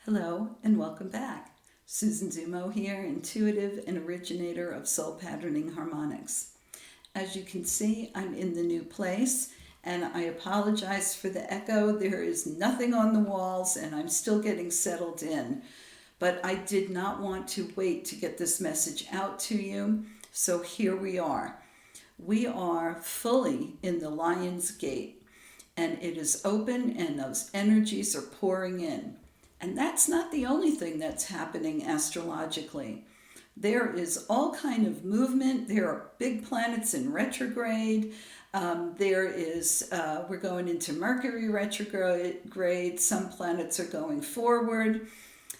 Hello and welcome back. Susan Zummo here, intuitive and originator of soul patterning harmonics. As you can see, I'm in the new place and I apologize for the echo. There is nothing on the walls and I'm still getting settled in. But I did not want to wait to get this message out to you, so here we are. We are fully in the Lion's Gate and it is open and those energies are pouring in. And that's not the only thing that's happening astrologically. There is all kind of movement. There are big planets in retrograde. We're going into Mercury retrograde. Some planets are going forward.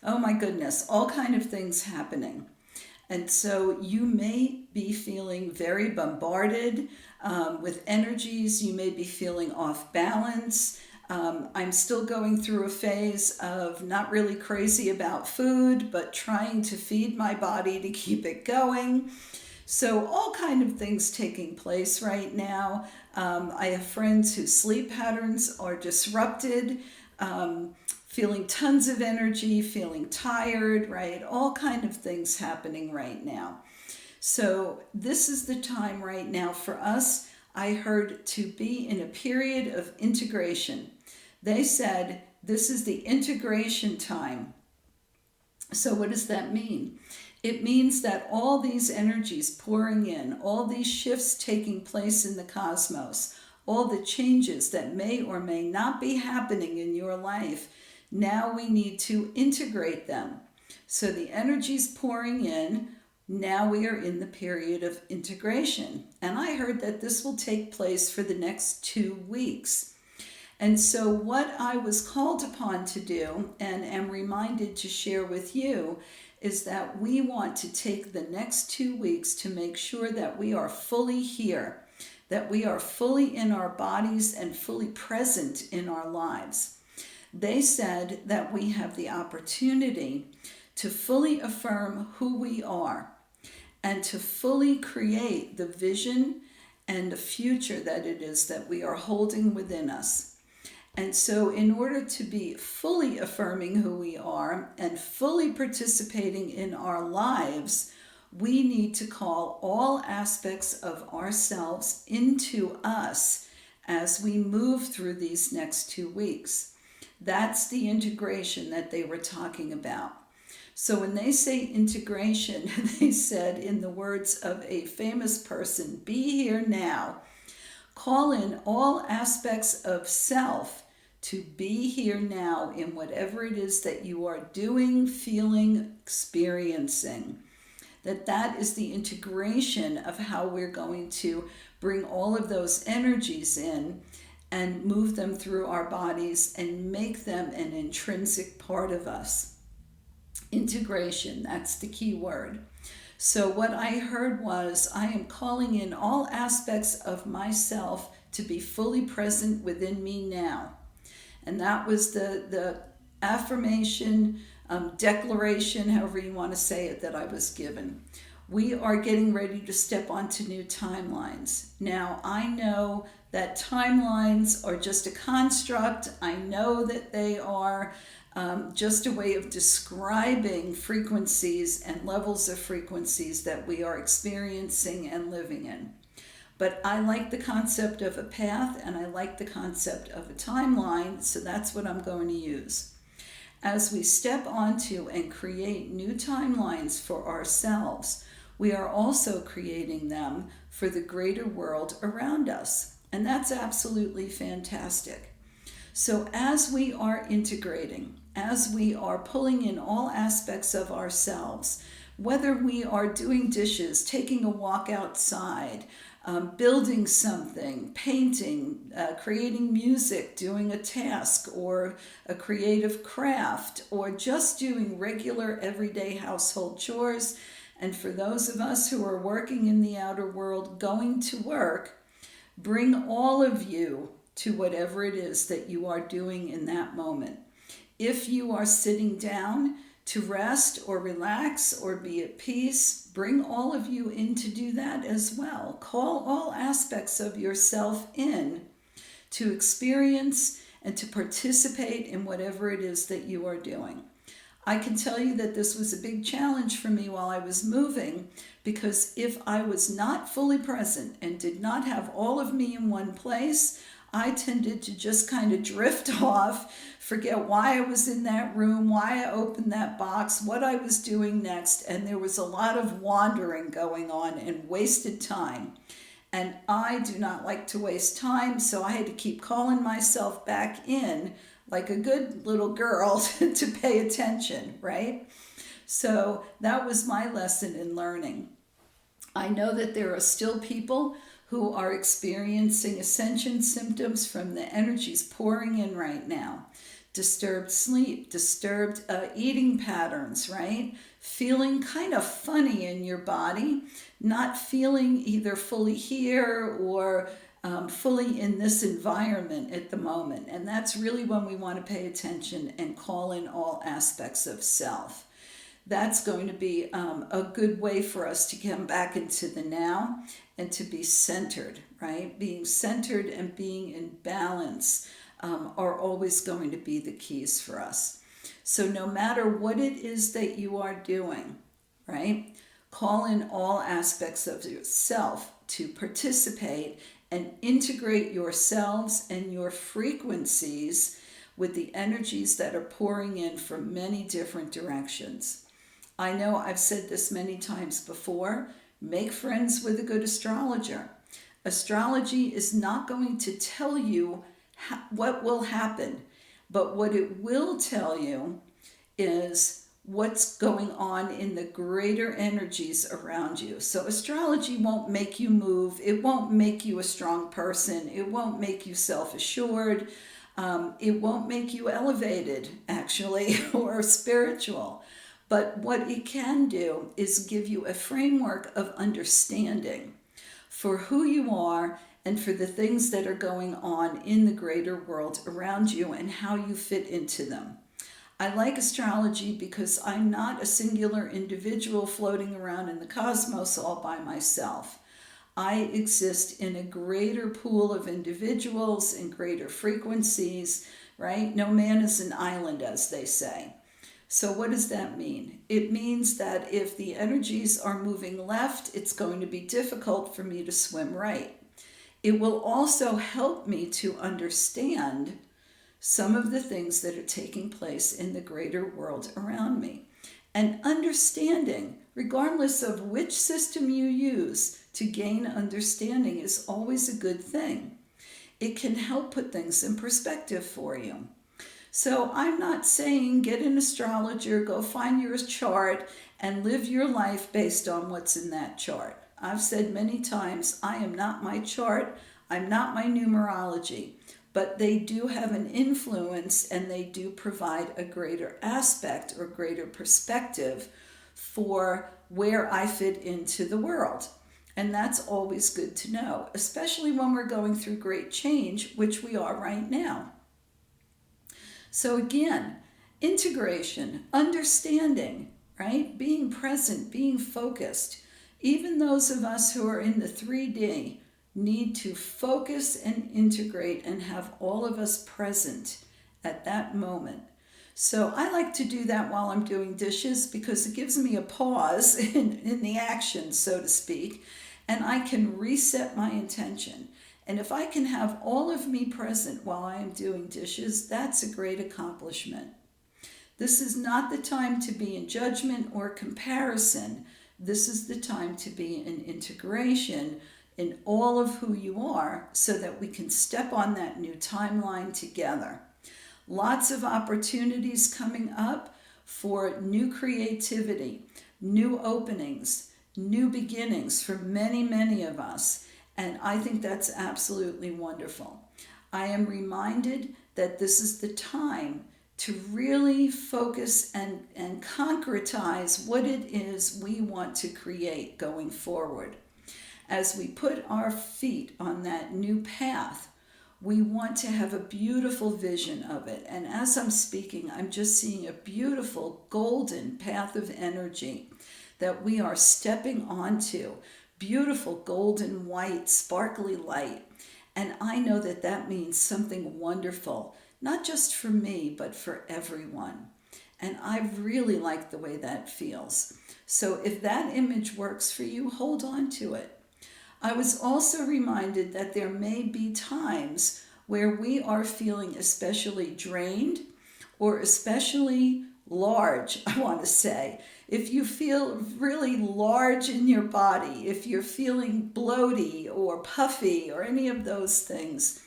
Oh my goodness, all kind of things happening. And so you may be feeling very bombarded with energies. You may be feeling off balance. I'm still going through a phase of not really crazy about food, but trying to feed my body to keep it going. So all kind of things taking place right now. I have friends whose sleep patterns are disrupted, feeling tons of energy, feeling tired, right? All kind of things happening right now. So this is the time right now for us, I heard, to be in a period of integration. They said this is the integration time. So what does that mean? It means that all these energies pouring in, all these shifts taking place in the cosmos, all the changes that may or may not be happening in your life, now we need to integrate them. So the energies pouring in, now we are in the period of integration. And I heard that this will take place for the next 2 weeks. And so what I was called upon to do, and am reminded to share with you, is that we want to take the next 2 weeks to make sure that we are fully here, that we are fully in our bodies and fully present in our lives. They said that we have the opportunity to fully affirm who we are and to fully create the vision and the future that it is that we are holding within us. And so in order to be fully affirming who we are and fully participating in our lives, we need to call all aspects of ourselves into us as we move through these next 2 weeks. That's the integration that they were talking about. So when they say integration, they said, in the words of a famous person, be here now. Call in all aspects of self to be here now in whatever it is that you are doing, feeling, experiencing. That is the integration of how we're going to bring all of those energies in and move them through our bodies and make them an intrinsic part of us. Integration, that's the key word. So what I heard was, I am calling in all aspects of myself to be fully present within me now. And that was the affirmation, declaration, however you want to say it, that I was given. We are getting ready to step onto new timelines. Now, I know that timelines are just a construct. I know that they are just a way of describing frequencies and levels of frequencies that we are experiencing and living in. But I like the concept of a path and I like the concept of a timeline, so that's what I'm going to use. As we step onto and create new timelines for ourselves, we are also creating them for the greater world around us. And that's absolutely fantastic. So as we are integrating, as we are pulling in all aspects of ourselves, whether we are doing dishes, taking a walk outside, building something, painting, creating music, doing a task or a creative craft, or just doing regular everyday household chores. And for those of us who are working in the outer world, going to work, bring all of you to whatever it is that you are doing in that moment. If you are sitting down to rest or relax or be at peace, bring all of you in to do that as well. Call all aspects of yourself in to experience and to participate in whatever it is that you are doing. I can tell you that this was a big challenge for me while I was moving, because if I was not fully present and did not have all of me in one place, I tended to just kind of drift off, forget why I was in that room, why I opened that box, what I was doing next, and there was a lot of wandering going on and wasted time. And I do not like to waste time, so I had to keep calling myself back in like a good little girl to pay attention, right? So that was my lesson in learning. I know that there are still people who are experiencing ascension symptoms from the energies pouring in right now. Disturbed sleep, disturbed eating patterns, right? Feeling kind of funny in your body, not feeling either fully here or fully in this environment at the moment. And that's really when we want to pay attention and call in all aspects of self. That's going to be a good way for us to come back into the now and to be centered, right? Being centered and being in balance are always going to be the keys for us. So no matter what it is that you are doing, right? Call in all aspects of yourself to participate and integrate yourselves and your frequencies with the energies that are pouring in from many different directions. I know I've said this many times before, make friends with a good astrologer. Astrology is not going to tell you what will happen, but what it will tell you is what's going on in the greater energies around you. So astrology won't make you move. It won't make you a strong person. It won't make you self-assured. It won't make you elevated, actually, or spiritual. But what it can do is give you a framework of understanding for who you are and for the things that are going on in the greater world around you and how you fit into them. I like astrology because I'm not a singular individual floating around in the cosmos all by myself. I exist in a greater pool of individuals and greater frequencies, right? No man is an island, as they say. So what does that mean? It means that if the energies are moving left, it's going to be difficult for me to swim right. It will also help me to understand some of the things that are taking place in the greater world around me. And understanding, regardless of which system you use to gain understanding, is always a good thing. It can help put things in perspective for you. So I'm not saying get an astrologer, go find your chart, and live your life based on what's in that chart. I've said many times, I am not my chart, I'm not my numerology, but they do have an influence and they do provide a greater aspect or greater perspective for where I fit into the world. And that's always good to know, especially when we're going through great change, which we are right now. So again, integration, understanding, right? Being present, being focused. Even those of us who are in the 3D need to focus and integrate and have all of us present at that moment. So I like to do that while I'm doing dishes because it gives me a pause in the action, so to speak, and I can reset my intention. And if I can have all of me present while I am doing dishes, that's a great accomplishment. This is not the time to be in judgment or comparison. This is the time to be in integration in all of who you are so that we can step on that new timeline together. Lots of opportunities coming up for new creativity, new openings, new beginnings for many, many of us. And I think that's absolutely wonderful. I am reminded that this is the time to really focus and concretize what it is we want to create going forward. As we put our feet on that new path, we want to have a beautiful vision of it. And as I'm speaking, I'm just seeing a beautiful golden path of energy that we are stepping onto. Beautiful golden white sparkly light, and I know that that means something wonderful, not just for me, but for everyone. And I really like the way that feels. So if that image works for you, hold on to it. I was also reminded that there may be times where we are feeling especially drained or especially large, I want to say. If you feel really large in your body, if you're feeling bloaty or puffy or any of those things,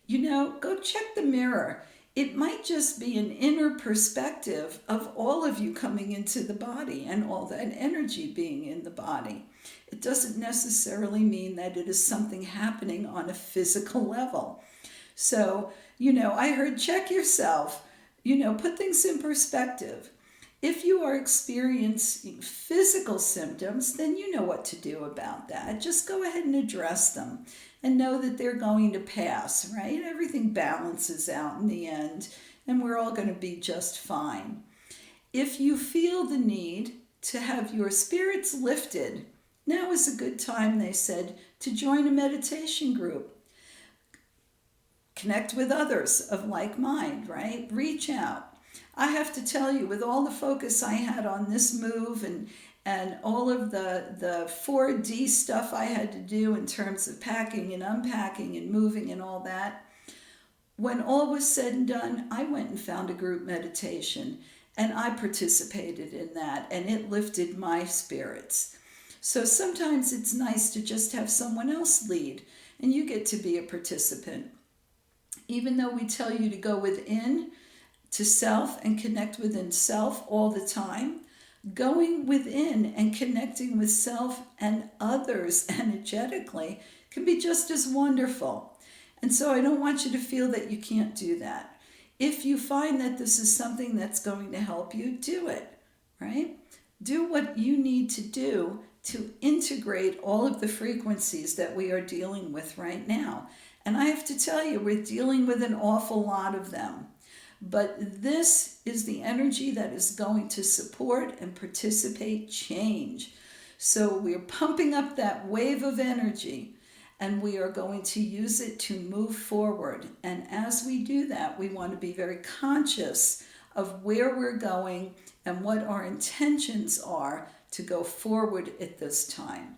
go check the mirror. It might just be an inner perspective of all of you coming into the body and all that energy being in the body. It doesn't necessarily mean that it is something happening on a physical level. So, I heard check yourself, put things in perspective. If you are experiencing physical symptoms, then you know what to do about that. Just go ahead and address them and know that they're going to pass, right? Everything balances out in the end, and we're all going to be just fine. If you feel the need to have your spirits lifted, now is a good time, they said, to join a meditation group. Connect with others of like mind, right? Reach out. I have to tell you, with all the focus I had on this move and all of the 4D stuff I had to do in terms of packing and unpacking and moving and all that, when all was said and done, I went and found a group meditation and I participated in that, and it lifted my spirits. So sometimes it's nice to just have someone else lead and you get to be a participant. Even though we tell you to go within to self and connect within self all the time, going within and connecting with self and others energetically can be just as wonderful. And so I don't want you to feel that you can't do that. If you find that this is something that's going to help you, do it, right? Do what you need to do to integrate all of the frequencies that we are dealing with right now. And I have to tell you, we're dealing with an awful lot of them. But this is the energy that is going to support and participate change. So we're pumping up that wave of energy and we are going to use it to move forward. And as we do that, we want to be very conscious of where we're going and what our intentions are to go forward at this time.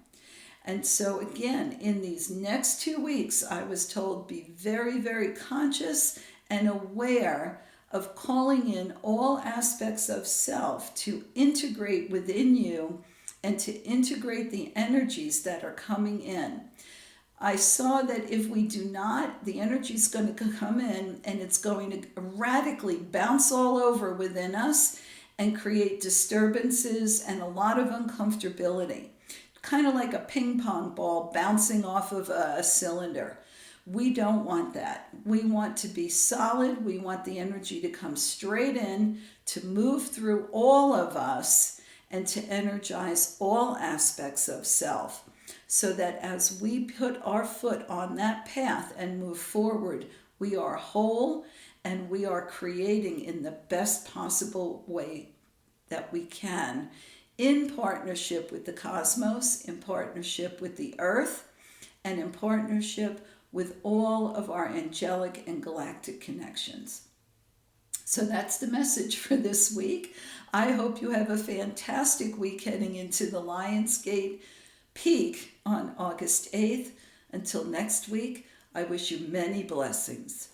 And so again, in these next 2 weeks, I was told be very, very conscious and aware of calling in all aspects of self to integrate within you and to integrate the energies that are coming in. I saw that if we do not, the energy is going to come in and it's going to radically bounce all over within us and create disturbances and a lot of uncomfortability. Kind of like a ping pong ball bouncing off of a cylinder. We don't want that. We want to be solid. We want the energy to come straight in, to move through all of us, and to energize all aspects of self. So that as we put our foot on that path and move forward, we are whole and we are creating in the best possible way that we can, in partnership with the cosmos, in partnership with the earth, and in partnership with all of our angelic and galactic connections. So that's the message for this week. I hope you have a fantastic week heading into the Lionsgate peak on August 8th. Until next week, I wish you many blessings.